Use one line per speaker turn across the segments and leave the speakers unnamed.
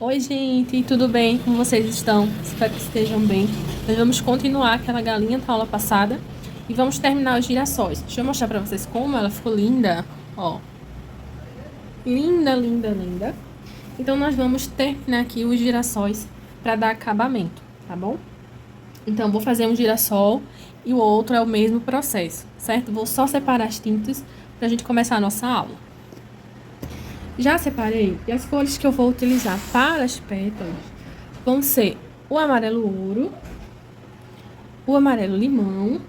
Oi, gente, tudo bem? Como vocês estão? Espero que estejam bem. Nós vamos continuar aquela galinha da aula passada e vamos terminar os girassóis. Deixa eu mostrar pra vocês como ela ficou linda. Ó, linda, linda, linda. Então, nós vamos terminar aqui os girassóis para dar acabamento, tá bom? Então, vou fazer um girassol e o outro é o mesmo processo, certo? Vou só separar as tintas pra gente começar a nossa aula. Já separei e as cores que eu vou utilizar para as pétalas vão ser o amarelo ouro, o amarelo limão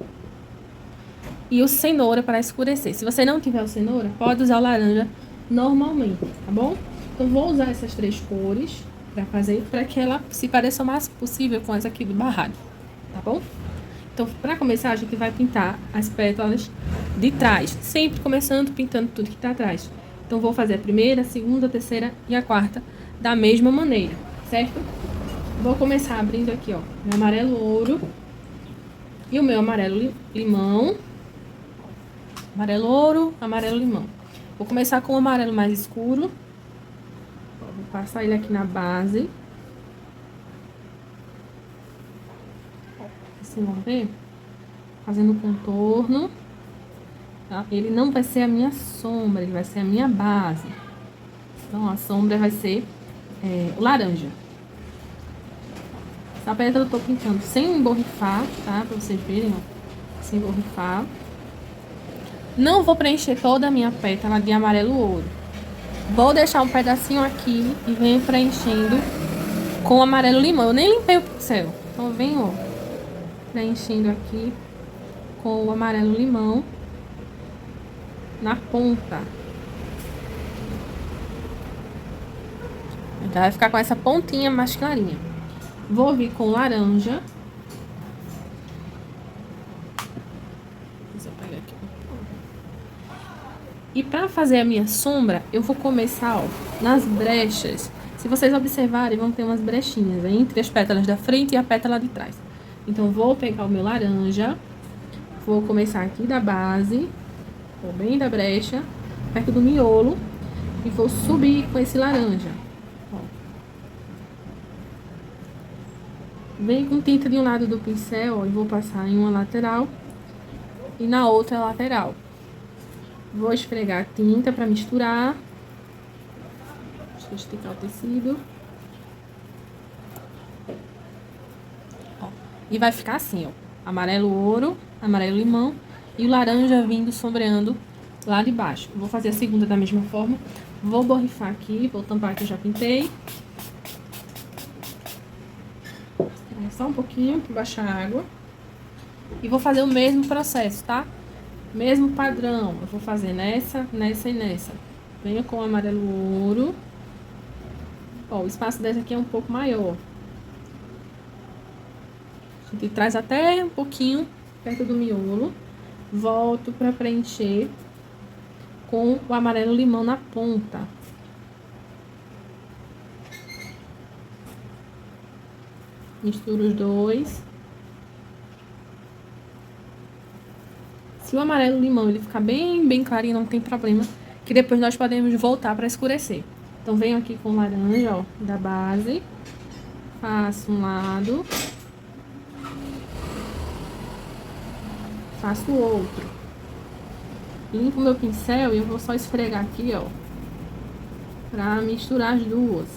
e o cenoura para escurecer. Se você não tiver o cenoura, pode usar o laranja normalmente, tá bom? Então, vou usar essas três cores para fazer, para que ela se pareça o mais possível com essa aqui do barrado, tá bom? Então, para começar, a gente vai pintar as pétalas de trás, sempre começando pintando tudo que tá atrás. Então, vou fazer a primeira, a segunda, a terceira e a quarta da mesma maneira, certo? Vou começar abrindo aqui, ó, meu amarelo ouro e o meu amarelo limão. Amarelo ouro, amarelo limão. Vou começar com o amarelo mais escuro. Vou passar ele aqui na base. Vocês vão ver? Fazendo o contorno. Tá? Ele não vai ser a minha sombra, ele vai ser a minha base. Então, a sombra vai ser o laranja. Essa pétala eu tô pintando sem borrifar, tá? Pra vocês verem, ó. Sem borrifar. Não vou preencher toda a minha pétala de amarelo ouro. Vou deixar um pedacinho aqui e venho preenchendo com o amarelo limão. Eu nem limpei o pincel. Então, eu venho, ó, preenchendo aqui com o amarelo limão na ponta. Então, vai ficar com essa pontinha mais clarinha. Vou vir com laranja. Deixa eu pegar aqui. E pra fazer a minha sombra, eu vou começar, ó, nas brechas. Se vocês observarem, vão ter umas brechinhas entre as pétalas da frente e a pétala de trás. Então, vou pegar o meu laranja. Vou começar aqui da base, vou bem da brecha, perto do miolo, e vou subir com esse laranja. Ó. Venho com tinta de um lado do pincel, ó, e vou passar em uma lateral e na outra lateral. Vou esfregar a tinta para misturar. Deixa eu esticar o tecido. Ó. E vai ficar assim, ó. Amarelo ouro, amarelo limão e o laranja vindo sombreando lá de baixo. Vou fazer a segunda da mesma forma. Vou borrifar aqui, vou tampar que eu já pintei. Só um pouquinho para baixar a água. E vou fazer o mesmo processo, tá? Mesmo padrão. Eu vou fazer nessa, nessa e nessa. Venho com o amarelo ouro. Ó, o espaço dessa aqui é um pouco maior. A gente traz até um pouquinho perto do miolo. Volto para preencher com o amarelo limão na ponta. Misturo os dois. Se o amarelo limão ele ficar bem clarinho, não tem problema, que depois nós podemos voltar para escurecer. Então, venho aqui com o laranja, ó, da base. Faço um lado. Faço o outro. Limpo meu pincel e eu vou só esfregar aqui, ó, pra misturar as duas.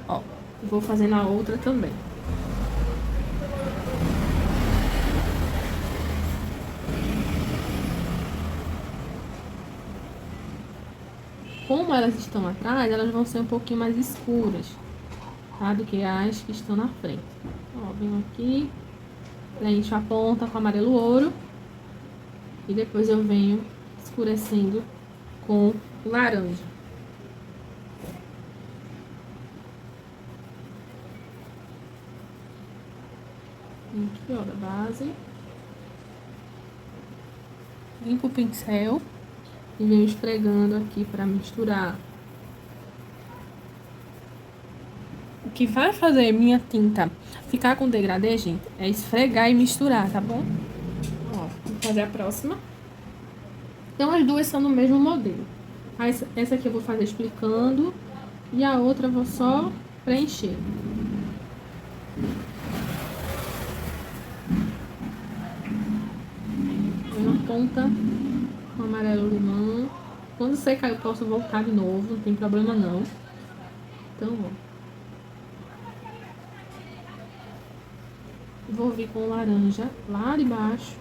Ó, vou fazer na outra também. Como elas estão atrás, elas vão ser um pouquinho mais escuras, tá? Do que as que estão na frente. Ó, venho aqui, preencho a ponta com amarelo ouro. E depois eu venho escurecendo com laranja. Aqui, ó, da base. Limpo o pincel e venho esfregando aqui para misturar. O que vai fazer minha tinta ficar com degradê, gente, é esfregar e misturar, tá bom? Ó, vou fazer a próxima. Então, as duas são no mesmo modelo. Essa aqui eu vou fazer explicando E a outra eu vou só preencher. Uma ponta com amarelo limão. Quando secar eu posso voltar de novo, não tem problema não. Então, ó. Vou vir com laranja lá de baixo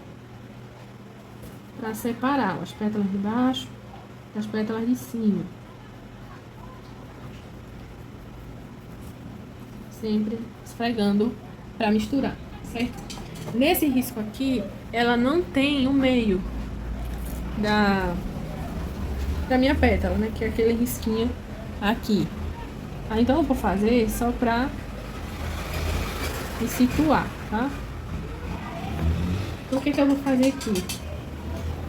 para separar as pétalas de baixo das pétalas de cima. Sempre esfregando para misturar, certo? Nesse risco aqui, ela não tem o meio da minha pétala, né? Que é aquele risquinho aqui. Então eu vou fazer só pra me situar, tá? Então o que eu vou fazer aqui?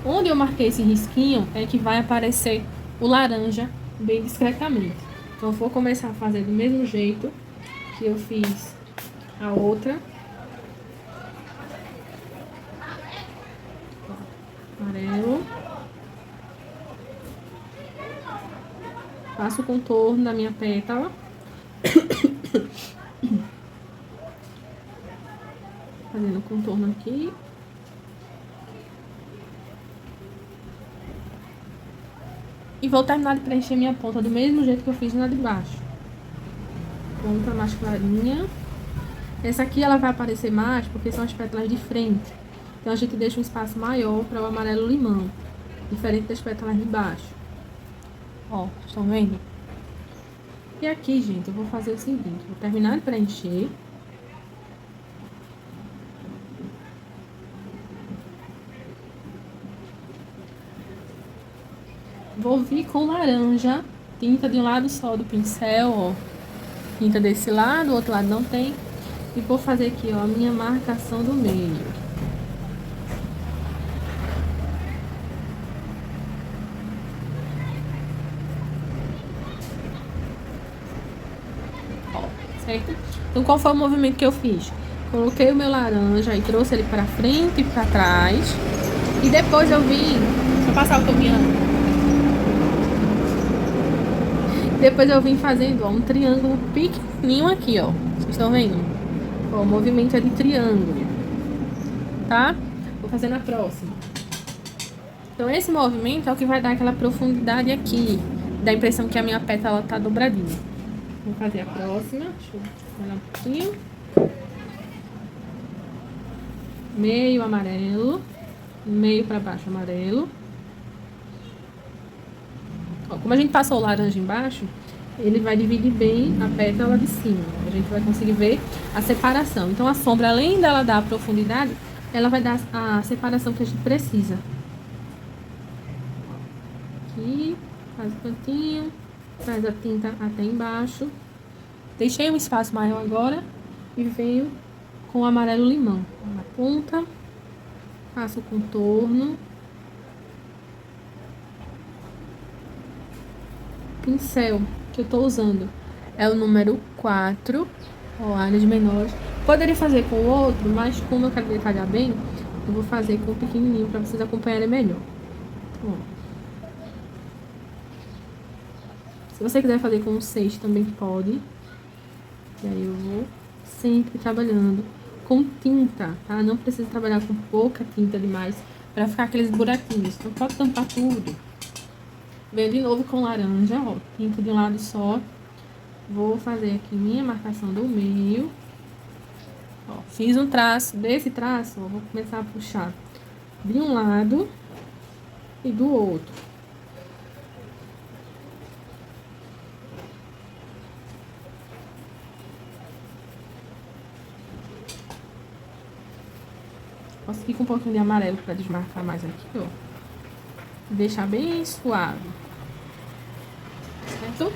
Onde eu marquei esse risquinho é que vai aparecer o laranja bem discretamente. Então eu vou começar a fazer do mesmo jeito que eu fiz a outra. Amarelo. Faço o contorno da minha pétala. Fazendo o contorno aqui. E vou terminar de preencher minha ponta do mesmo jeito que eu fiz na de baixo. Ponta mais clarinha. Essa aqui ela vai aparecer mais porque são as pétalas de frente. Então a gente deixa um espaço maior para o amarelo limão. Diferente das pétalas de baixo. Ó, estão vendo? E aqui, gente, eu vou fazer o seguinte. Vou terminar de preencher. Vou vir com laranja, tinta de um lado só do pincel, ó. Tinta desse lado, o outro lado não tem. E vou fazer aqui, ó, a minha marcação do meio. Ó, certo? Então, qual foi o movimento que eu fiz? Coloquei o meu laranja e trouxe ele pra frente e pra trás. E depois eu vim... Deixa eu passar o caminhão. Depois eu vim fazendo, ó, um triângulo pequenininho aqui, ó. Vocês estão vendo? Ó, o movimento é de triângulo. Tá? Vou fazer na próxima. Então, esse movimento é o que vai dar aquela profundidade aqui. Dá a impressão que a minha pétala tá dobradinha. Vou fazer a próxima. Deixa eu olhar um pouquinho. Meio amarelo. Meio pra baixo amarelo. Ó, como a gente passou o laranja embaixo, ele vai dividir bem a pétala de cima. A gente vai conseguir ver a separação. Então, a sombra, além dela dar a profundidade, ela vai dar a separação que a gente precisa. Aqui, faz o cantinho, traz a tinta até embaixo. Deixei um espaço maior agora e venho com o amarelo limão. Na ponta, faço o contorno. Pincel que eu tô usando é o número 4, ó, áreas menores. Poderia fazer com o outro, mas como eu quero detalhar bem, eu vou fazer com o pequenininho para vocês acompanharem melhor. Então, ó. Se você quiser fazer com o 6 também pode. E aí eu vou sempre trabalhando com tinta, tá? Não precisa trabalhar com pouca tinta demais para ficar aqueles buraquinhos. Então pode tampar tudo. Venho de novo com laranja, ó, tinta de um lado só. Vou fazer aqui minha marcação do meio. Ó, fiz um traço, desse traço, ó, vou começar a puxar de um lado e do outro. Posso ir com um pouquinho de amarelo para desmarcar mais aqui, ó. Deixar bem suave. Certo?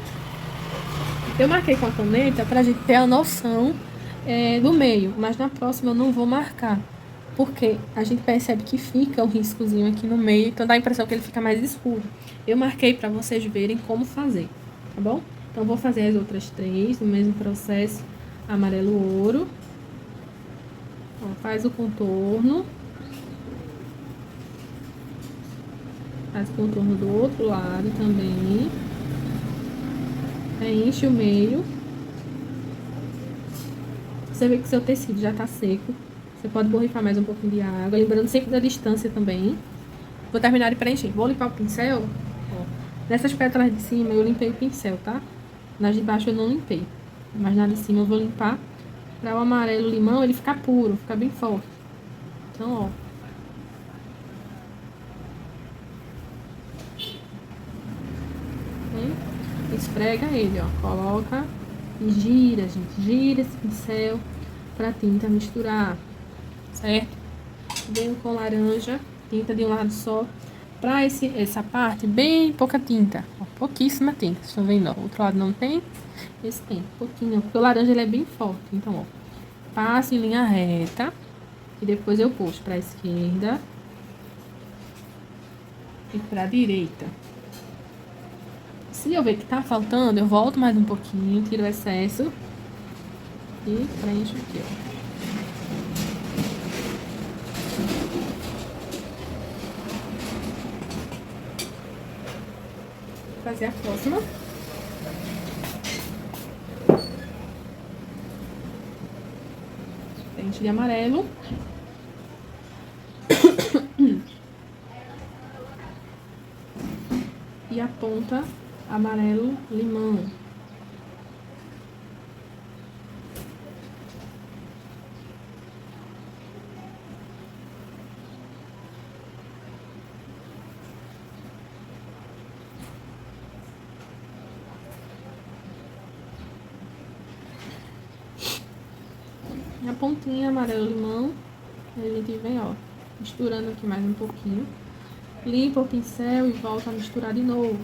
Eu marquei com a caneta pra gente ter a noção do meio, mas na próxima eu não vou marcar, porque a gente percebe que fica um riscozinho aqui no meio, então dá a impressão que ele fica mais escuro. Eu marquei pra vocês verem como fazer, tá bom? Então vou fazer as outras 3, no mesmo processo, amarelo ouro. Ó, faz o contorno. Faz o contorno do outro lado também. Preenche o meio. Você vê que seu tecido já tá seco. Você pode borrifar mais um pouquinho de água. Lembrando sempre da distância também. Vou terminar de preencher. Vou limpar o pincel. Ó. Nessas pétalas de cima eu limpei o pincel, tá? Nas de baixo eu não limpei. Mas na de cima eu vou limpar. Pra o amarelo limão ele ficar puro, ficar bem forte. Então, ó. Esfrega ele, ó. Coloca e gira, gente. Gira esse pincel pra tinta misturar, certo? Venho com laranja, tinta de um lado só. Pra essa parte, bem pouca tinta. Ó, pouquíssima tinta. Vocês estão vendo, ó. O outro lado não tem. Esse tem, pouquinho. Porque o laranja ele é bem forte. Então, ó. Passo em linha reta. E depois eu puxo pra esquerda. E pra direita. Se eu ver que tá faltando, eu volto mais um pouquinho, tiro o excesso e preencho aqui, ó. Vou fazer a próxima. Preencho de amarelo. E a ponta amarelo limão. E a pontinha amarelo limão. A gente vem, ó, misturando aqui mais um pouquinho. Limpa o pincel e volta a misturar de novo.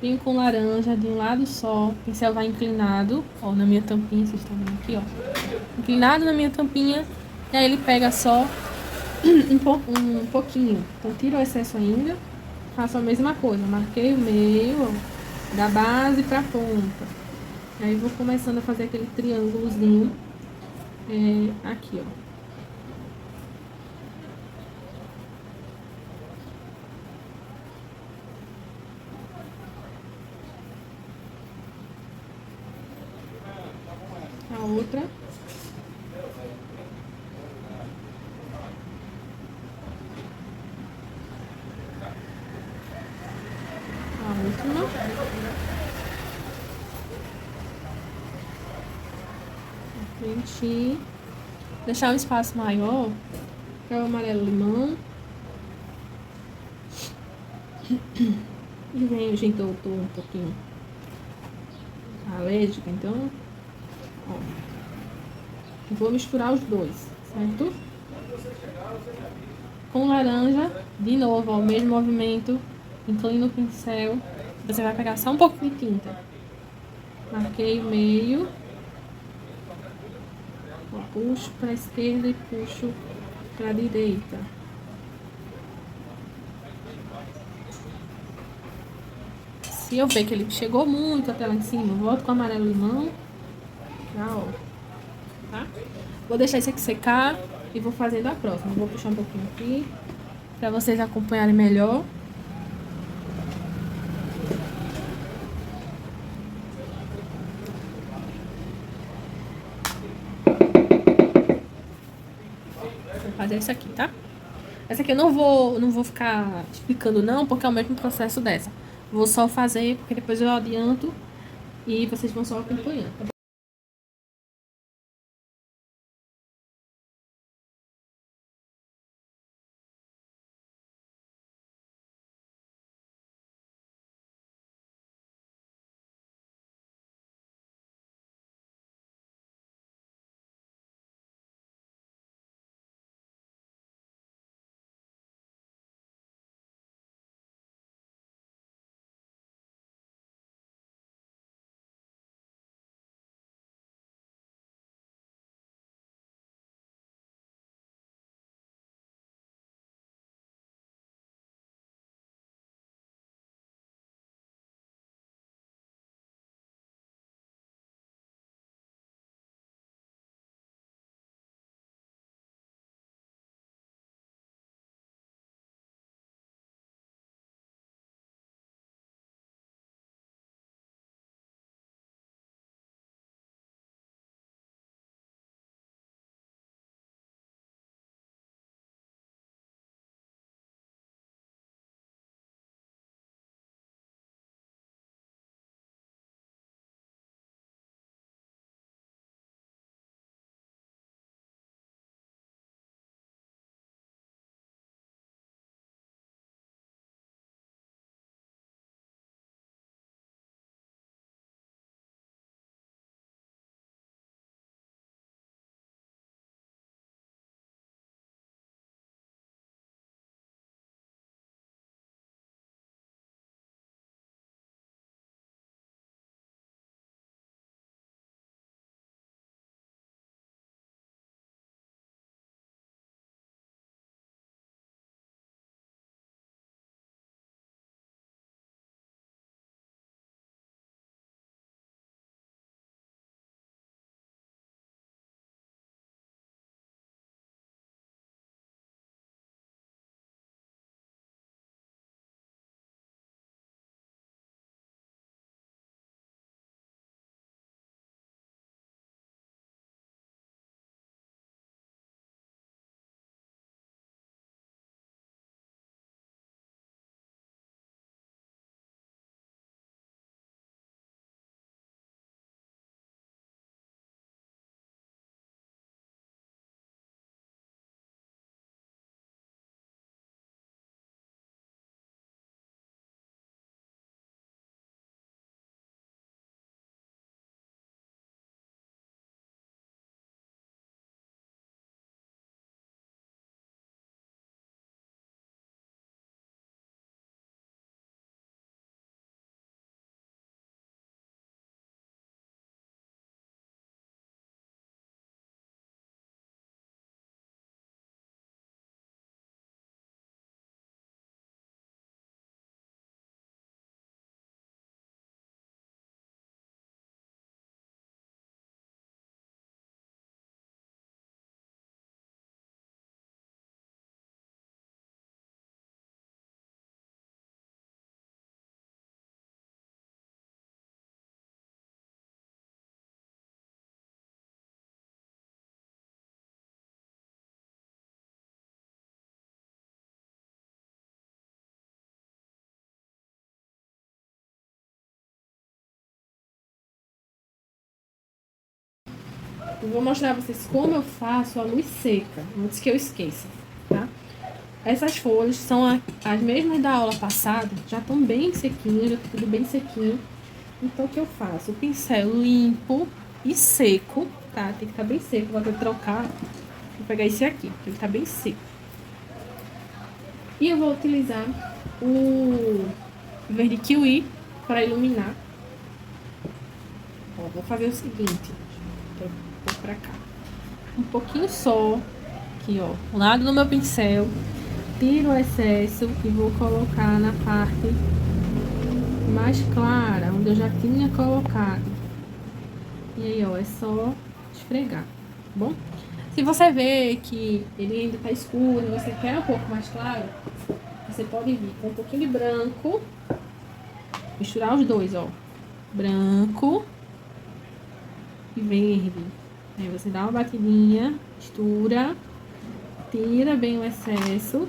Venho com laranja de um lado só. O pincel vai inclinado, ó, na minha tampinha, vocês estão vendo aqui, ó. Inclinado na minha tampinha. E aí ele pega só um pouquinho. Então tira o excesso ainda. Faço a mesma coisa. Marquei o meio, ó, da base pra ponta. Aí vou começando a fazer aquele triângulozinho aqui, ó. A outra. A última. Preenchi. Deixar um espaço maior para o amarelo limão. E vem, gente, eu tô um pouquinho alérgica, então, ó. Vou misturar os dois, certo? Com laranja, de novo, ó, o mesmo movimento. Inclina o pincel. Você vai pegar só um pouquinho de tinta. Marquei o meio. Ó, puxo para a esquerda e puxo para a direita. Se eu ver que ele chegou muito até lá em cima, volto com o amarelo limão. Ó, tá? Vou deixar isso aqui secar e vou fazendo a próxima. Vou puxar um pouquinho aqui para vocês acompanharem melhor. Vou fazer isso aqui, tá? Essa aqui eu não vou ficar explicando não, porque é o mesmo processo dessa. Vou só fazer, porque depois eu adianto e vocês vão só acompanhando, tá bom? Eu vou mostrar pra vocês como eu faço a luz seca, antes que eu esqueça, tá? Essas folhas são as mesmas da aula passada, já estão bem sequinhas, já tá tudo bem sequinho. Então, o que eu faço? O pincel limpo e seco, tá? Tem que estar bem seco, vou até trocar. Vou pegar esse aqui, porque ele tá bem seco. E eu vou utilizar o verde kiwi para iluminar. Ó, vou fazer o seguinte, vou pôr pra cá. Um pouquinho só, aqui ó, ao lado do meu pincel. Tiro o excesso e vou colocar na parte mais clara, onde eu já tinha colocado. E aí, ó, é só esfregar, tá bom? Se você vê que ele ainda tá escuro e você quer um pouco mais claro, você pode vir com um pouquinho de branco, misturar os dois, ó. Branco e verde. Aí você dá uma batidinha, mistura, tira bem o excesso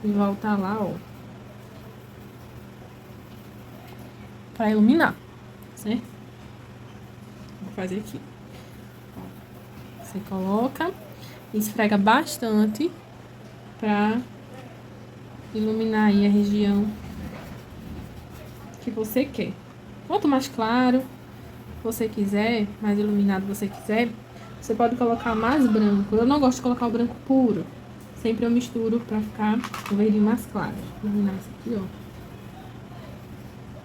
e volta lá, ó. Pra iluminar, certo? Vou fazer aqui. Você coloca, esfrega bastante pra iluminar aí a região que você quer. Quanto mais claro você quiser, mais iluminado você quiser, você pode colocar mais branco. Eu não gosto de colocar o branco puro. Sempre eu misturo pra ficar o verdinho mais claro. Vou iluminar isso aqui,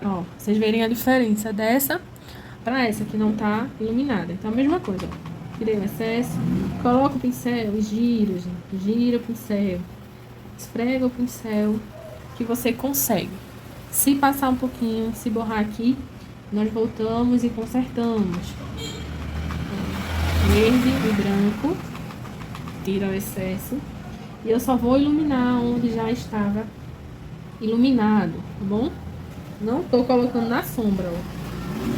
ó. Ó, vocês verem a diferença dessa pra essa que não tá iluminada. Então, a mesma coisa, ó. Tirei o excesso, coloca o pincel e gira, gente. Gira o pincel. Esfrega o pincel que você consegue. Se passar um pouquinho, se borrar aqui, nós voltamos e consertamos. Verde e branco. Tira o excesso. E eu só vou iluminar onde já estava iluminado, tá bom? Não tô colocando na sombra, ó.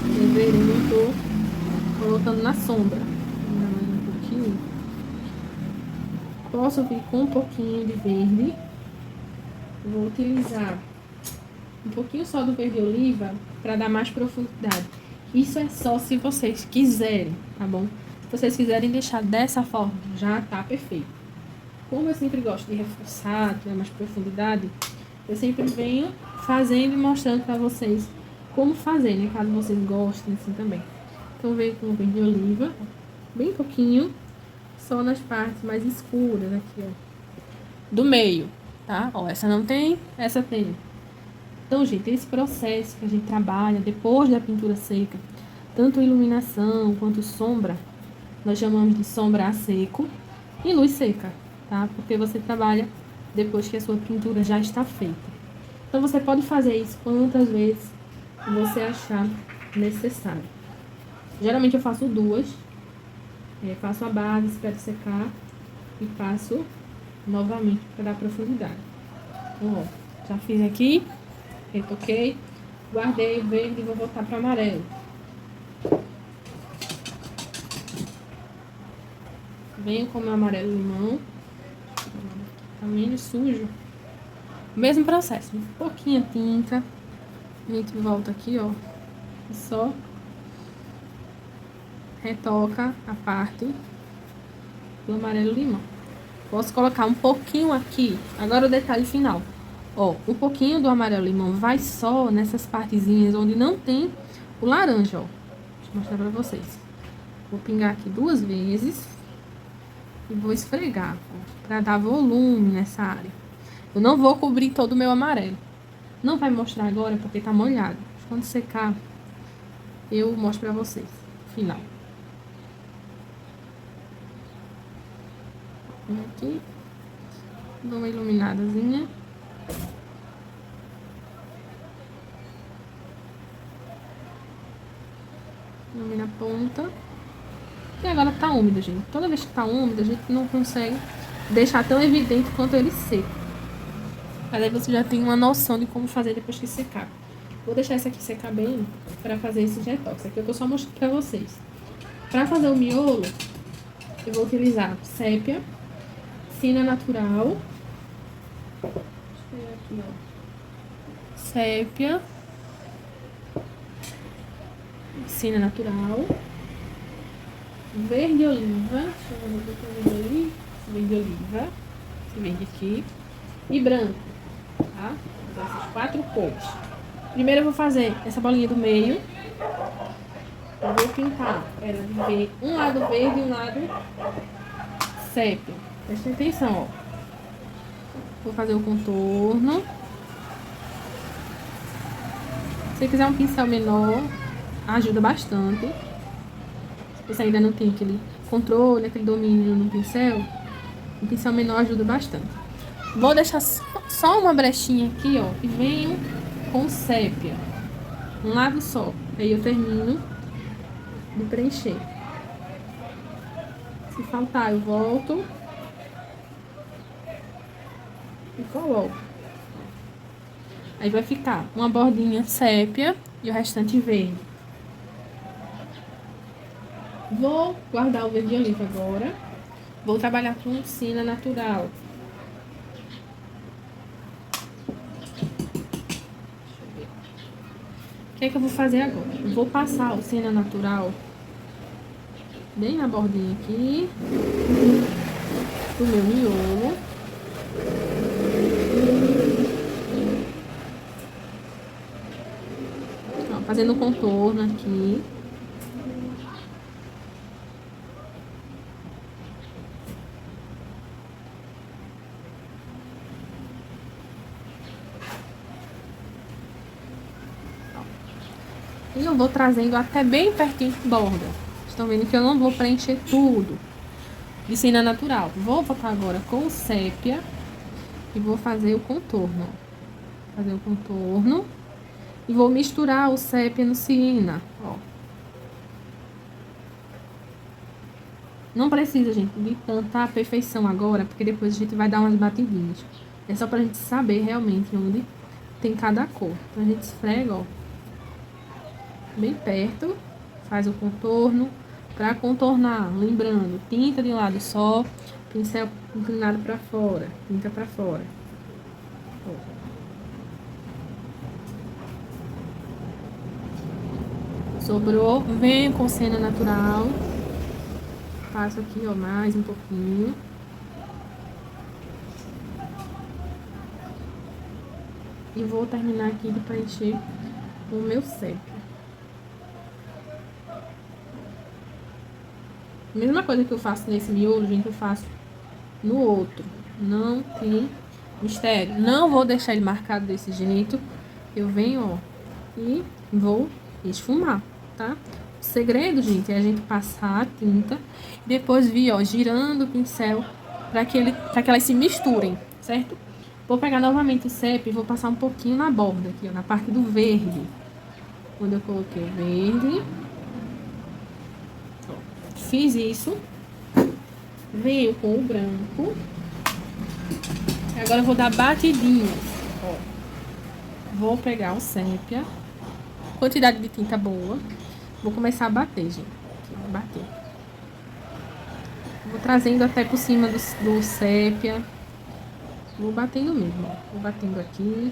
Vocês verem, não tô colocando na sombra. Mais um pouquinho. Posso vir com um pouquinho de verde. Vou utilizar um pouquinho só do verde oliva para dar mais profundidade. Isso é só se vocês quiserem, tá bom? Se vocês quiserem deixar dessa forma, já tá perfeito. Como eu sempre gosto de reforçar, ter mais profundidade, eu sempre venho fazendo e mostrando para vocês como fazer, né? Caso vocês gostem assim também. Então, venho com o verde oliva, bem pouquinho, só nas partes mais escuras aqui, ó. Do meio, tá? Ó, essa não tem, essa tem. Então, gente, esse processo que a gente trabalha depois da pintura seca, tanto iluminação quanto sombra, nós chamamos de sombra a seco e luz seca, tá? Porque você trabalha depois que a sua pintura já está feita. Então, você pode fazer isso quantas vezes você achar necessário. Geralmente, eu faço duas. Faço a base, espero secar e passo novamente para dar profundidade. Então, ó, já fiz aqui, retoquei, guardei o verde e vou voltar para amarelo. Venho com o meu amarelo limão, tá menos sujo. Mesmo processo, um pouquinho de tinta, a gente volta aqui, ó, e só retoca a parte do amarelo limão. Posso colocar um pouquinho aqui, agora o detalhe final. Ó, um pouquinho do amarelo limão vai só nessas partezinhas onde não tem o laranja, ó. Deixa eu mostrar pra vocês. Vou pingar aqui 2 vezes e vou esfregar, ó, pra dar volume nessa área. Eu não vou cobrir todo o meu amarelo. Não vai mostrar agora porque tá molhado. Quando secar, eu mostro pra vocês. Final. Aqui. Dou uma iluminadazinha. Ilumina a ponta. E agora tá úmido, gente. Toda vez que tá úmido, a gente não consegue deixar tão evidente quanto ele seco. Mas aí você já tem uma noção de como fazer depois que secar. Vou deixar esse aqui secar bem pra fazer esse detox. Aqui eu tô só mostrando pra vocês. Pra fazer o miolo, eu vou utilizar sépia, cina natural. Aqui, ó. Sépia, cina natural verde oliva. Deixa eu ver o que é verde ali. Verde oliva. Esse verde aqui. E branco. Tá? Essas 4 cores. Primeiro eu vou fazer essa bolinha do meio. Eu vou pintar ela de ver um lado verde e um lado sépia. Presta atenção, ó. Vou fazer o contorno. Se você quiser um pincel menor, ajuda bastante. Se você ainda não tem aquele controle, aquele domínio no pincel, um pincel menor ajuda bastante. Vou deixar só uma brechinha aqui, ó, e venho com sépia. Um lado só. Aí eu termino de preencher. Se faltar, eu volto e coloco. Aí vai ficar uma bordinha sépia e o restante verde. Vou guardar o verde oliva agora. Vou trabalhar com cera natural. O que é que eu vou fazer agora? Eu vou passar o cera natural bem na bordinha aqui do meu miolo. Ó, fazendo o contorno aqui. E eu vou trazendo até bem pertinho da borda. Estão vendo que eu não vou preencher tudo de cera natural. Vou botar agora com sépia e vou fazer o contorno. Fazer o contorno e vou misturar o sépia no siena, ó. Não precisa, gente, de tanta perfeição agora, porque depois a gente vai dar umas batidinhas. É só pra gente saber realmente onde tem cada cor. Então a gente esfrega, ó, bem perto, faz o contorno. Pra contornar, lembrando, tinta de um lado só, pincel inclinado pra fora, tinta pra fora. Sobrou, venho com cera natural, passo aqui, ó, mais um pouquinho. E vou terminar aqui de preencher o meu sépia. Mesma coisa que eu faço nesse miolo, gente, eu faço no outro. Não tem mistério. Não vou deixar ele marcado desse jeito. Eu venho, ó, e vou esfumar, tá? O segredo, gente, é a gente passar a tinta e depois vir, ó, girando o pincel para que elas se misturem, certo? Vou pegar novamente o sépia e vou passar um pouquinho na borda aqui, ó, na parte do verde. Quando eu coloquei o verde, fiz isso, venho com o branco. Agora eu vou dar batidinhas, ó. Vou pegar o sépia, quantidade de tinta boa. Vou começar a bater, gente. Vou bater. Vou trazendo até por cima do sépia. Vou batendo mesmo, ó. Vou batendo aqui.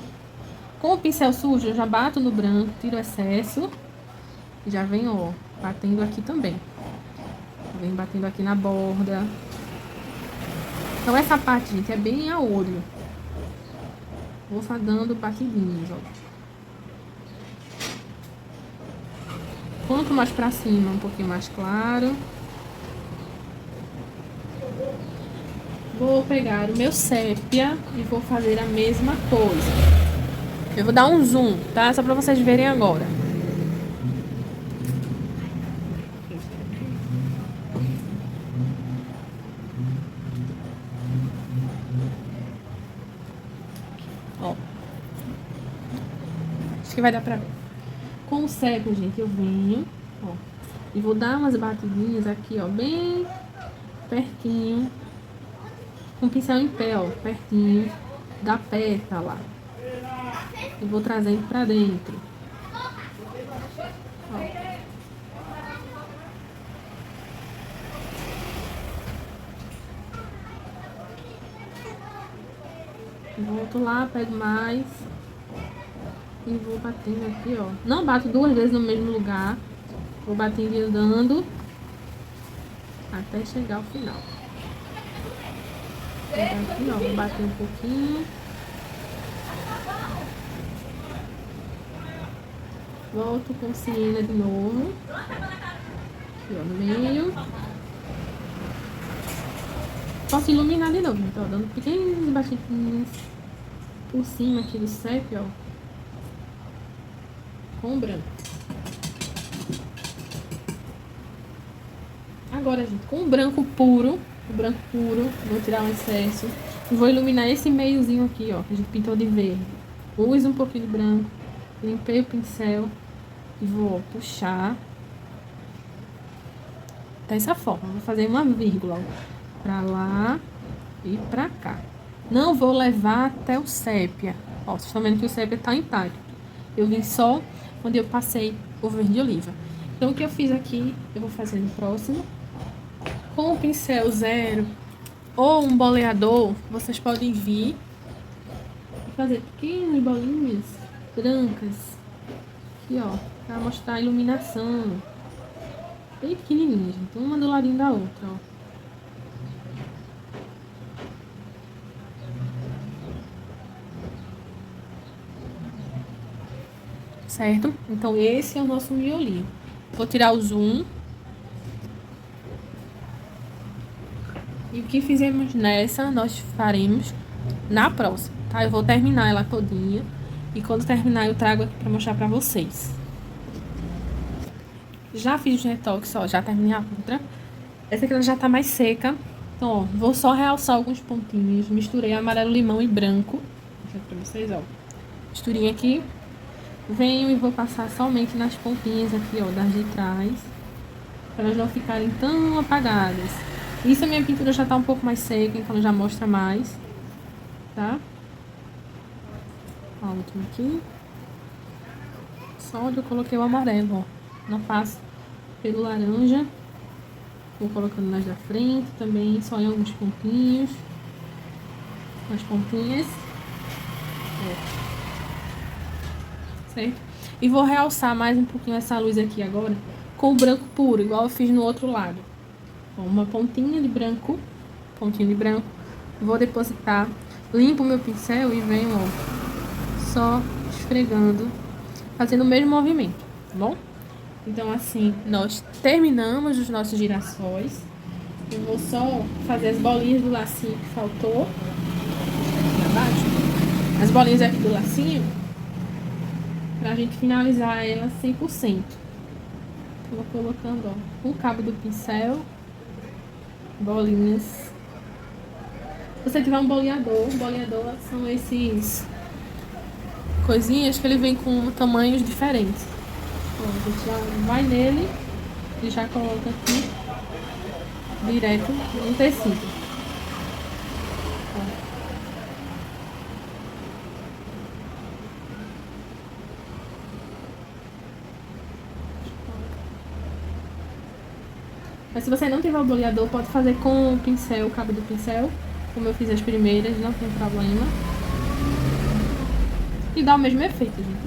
Com o pincel sujo, eu já bato no branco, tiro o excesso. E já venho, ó, batendo aqui também. Vem batendo aqui na borda. Então essa parte, gente, é bem a olho. Vou dando batidinhas, ó. Quanto mais pra cima, um pouquinho mais claro. Vou pegar o meu sépia e vou fazer a mesma coisa. Eu vou dar um zoom, tá? Só pra vocês verem agora. Ó. Acho que vai dar pra ver. Com o sépia, gente, eu venho, ó, e vou dar umas batidinhas aqui, ó, bem pertinho, com o pincel em pé, ó, pertinho da pétala. E vou trazendo pra dentro. Ó. Volto lá, pego mais. E vou batendo aqui, ó. Não bato 2 vezes no mesmo lugar. Vou batendo e andando. até chegar ao final. Aqui, ó, vou bater um pouquinho. Volto com siena de novo. Aqui, ó, no meio. Posso iluminar de novo, então, dando pequenos batidinhos por cima aqui do sépia, ó. Com o branco. Agora, gente, com o branco puro, vou tirar o excesso. E vou iluminar esse meiozinho aqui, ó, que a gente pintou de verde. Use um pouquinho de branco. Limpei o pincel e vou puxar dessa forma. Vou fazer uma vírgula, ó, pra lá e pra cá. Não vou levar até o sépia. Ó, vocês estão vendo que o sépia tá intacto. Eu vim só onde eu passei o verde oliva. Então, o que eu fiz aqui, eu vou fazer no próximo. Com o pincel zero ou um boleador, vocês podem vir e fazer pequenas bolinhas brancas. Aqui, ó, pra mostrar a iluminação. Bem pequenininha, gente. Uma do ladinho da outra, ó. Certo? Então, esse é o nosso miolinho. Vou tirar o zoom. E o que fizemos nessa, nós faremos na próxima, tá? Eu vou terminar ela todinha. E quando terminar, eu trago aqui pra mostrar pra vocês. Já fiz os retoques, ó. Já terminei a outra. Essa aqui ela já tá mais seca. Então, ó, vou só realçar alguns pontinhos. Misturei amarelo, limão e branco. Vou mostrar pra vocês, ó. Misturinha aqui. Venho e vou passar somente nas pontinhas aqui, ó, das de trás. Pra elas não ficarem tão apagadas. Isso a minha pintura já tá um pouco mais seca, então já mostra mais. Tá? Ó, a última aqui. Só onde eu coloquei o amarelo, ó. Não passo pelo laranja. Vou colocando nas da frente também, só em alguns pontinhos. As pontinhas. Ó. Certo? E vou realçar mais um pouquinho essa luz aqui agora com o branco puro, igual eu fiz no outro lado. Uma pontinha de branco, vou depositar, limpo o meu pincel e venho, ó, só esfregando, fazendo o mesmo movimento, tá bom? Então, assim, nós terminamos os nossos girassóis. Eu vou só fazer as bolinhas do lacinho que faltou, aqui abaixo, as bolinhas aqui do lacinho, pra gente finalizar ela 100%. Vou colocando, ó, com o cabo do pincel, bolinhas. Se você tiver um boleador são esses coisinhas que ele vem com tamanhos diferentes. Ó, a gente já vai nele e já coloca aqui direto no tecido. Ó. Mas se você não tiver o boleador, pode fazer com o pincel, o cabo do pincel, como eu fiz as primeiras, não tem problema. E dá o mesmo efeito, gente,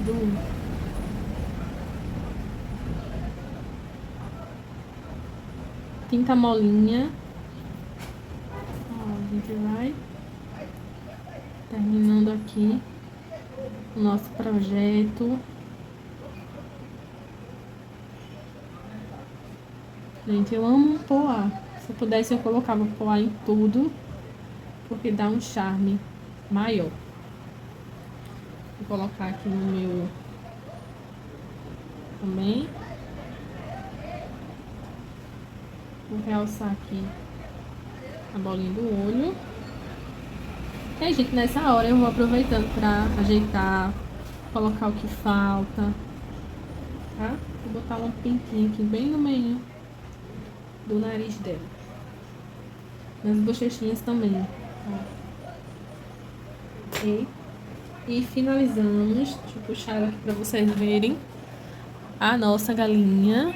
tinta molinha. Ó, a gente vai terminando aqui o nosso projeto. Gente, eu amo poá. Se eu pudesse, eu colocava poá em tudo, porque dá um charme maior. Vou colocar aqui no meu também. Vou realçar aqui a bolinha do olho. E aí, gente, nessa hora eu vou aproveitando pra ajeitar, colocar o que falta, tá? Vou botar uma pintinha aqui bem no meio do nariz dela. Nas bochechinhas também, ó. Ok? E finalizamos. Deixa eu puxar ela aqui pra vocês verem a nossa galinha.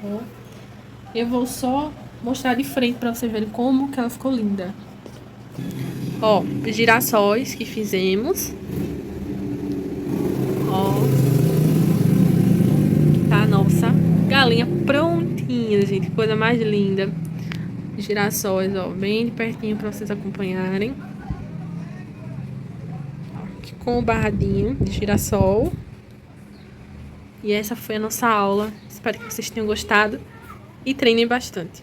Ó. Eu vou só mostrar de frente pra vocês verem como que ela ficou linda. Ó, girassóis que fizemos. Ó. Tá a nossa galinha prontinha, gente. Coisa mais linda. girassóis, ó, bem de pertinho para vocês acompanharem. Aqui com o barradinho de girassol. E essa foi a nossa aula. Espero que vocês tenham gostado e treinem bastante.